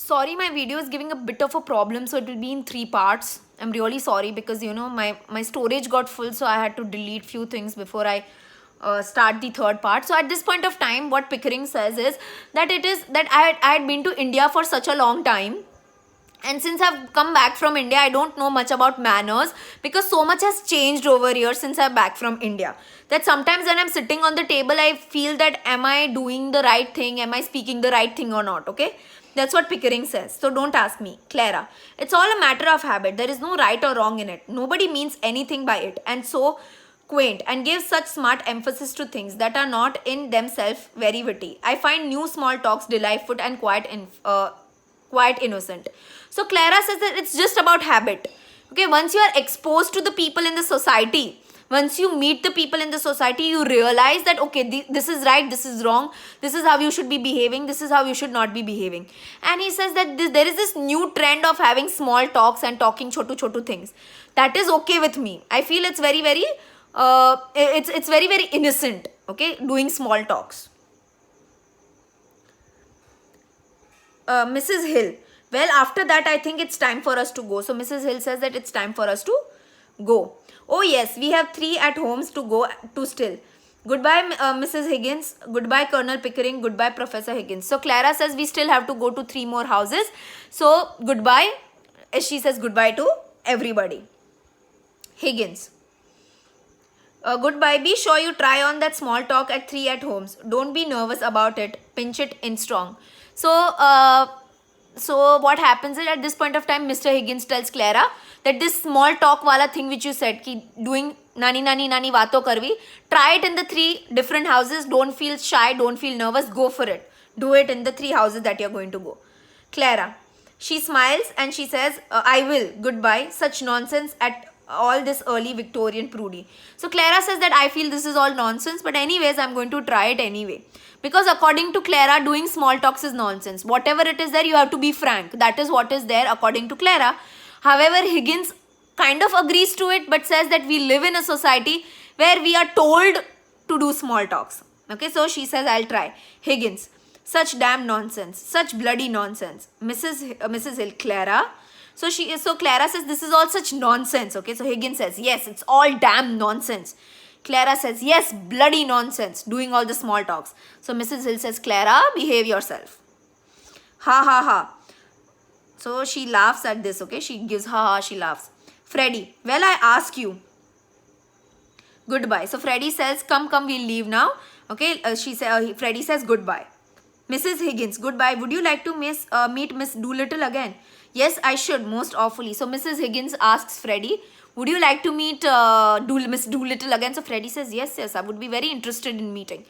Sorry, my video is giving a bit of a problem, so it will be in 3 parts. I'm really sorry because my storage got full, so I had to delete few things before I start the third part. So at this point of time, what Pickering says is that I had been to India for such a long time, and since I've come back from India, I don't know much about manners because so much has changed over here since I'm back from India. That sometimes when I'm sitting on the table, I feel that am I doing the right thing? Am I speaking the right thing or not? Okay. That's what Pickering says. So don't ask me, Clara. It's all a matter of habit. There is no right or wrong in it. Nobody means anything by it. And so quaint and gives such smart emphasis to things that are not in themselves very witty. I find new small talks delightful and quite innocent. So Clara says that it's just about habit. Okay, once you are exposed to the people in the society, once you meet the people in the society, you realize that okay, this is right, this is wrong, this is how you should be behaving, this is how you should not be behaving. And he says that there is this new trend of having small talks and talking chotu things. That is okay with me. I feel it's very it's very innocent. Okay, doing small talks. Mrs. Hill. Well, after that, I think it's time for us to go. So Mrs. Hill says that it's time for us to go. Oh yes, we have 3 at homes to go to still. Goodbye, Mrs. Higgins. Goodbye, Colonel Pickering. Goodbye, Professor Higgins. So Clara says we still have to go to 3 more houses. So goodbye. She says goodbye to everybody. Higgins. Goodbye. Be sure you try on that small talk at 3 at homes. Don't be nervous about it. Pinch it in strong. So what happens is at this point of time, Mr. Higgins tells Clara that this small talk wala thing which you said, ki doing nani vaato karvi, try it in the 3 different houses. Don't feel shy, don't feel nervous, go for it. Do it in the 3 houses that you're going to go. Clara, she smiles and she says, I will, goodbye. Such nonsense at all this early Victorian prudy. So Clara says that I feel this is all nonsense, but anyways, I'm going to try it anyway. Because according to Clara, doing small talks is nonsense. Whatever it is there, you have to be frank. That is what is there according to Clara. However, Higgins kind of agrees to it, but says that we live in a society where we are told to do small talks. Okay, so she says, I'll try. Higgins, such damn nonsense. Such bloody nonsense. Mrs. Hill, Clara. So Clara says, this is all such nonsense. Okay, so Higgins says, yes, it's all damn nonsense. Clara says, yes, bloody nonsense, doing all the small talks. So Mrs. Hill says, Clara, behave yourself. Ha ha ha. So she laughs at this, okay? She gives ha ha, she laughs. Freddie, well, I ask you. Goodbye. So Freddie says, come, we'll leave now. Okay, Freddie says goodbye. Mrs. Higgins, goodbye. Would you like to meet Miss Doolittle again? Yes, I should, most awfully. So Mrs. Higgins asks Freddie, would you like to meet Miss Doolittle again? So Freddie says, yes, I would be very interested in meeting.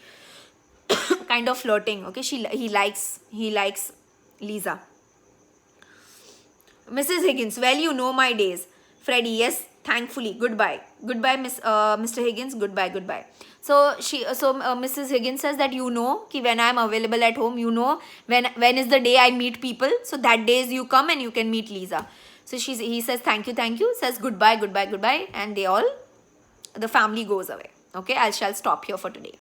Kind of flirting, okay? He likes Lisa. Mrs. Higgins, well, you know my days. Freddie, yes, thankfully. Goodbye. Goodbye, Mr. Higgins. Goodbye. So Mrs. Higgins says that ki when I am available at home, when is the day I meet people. So that days you come and you can meet Lisa. So he says thank you, says goodbye, and the family goes away. Okay, I shall stop here for today.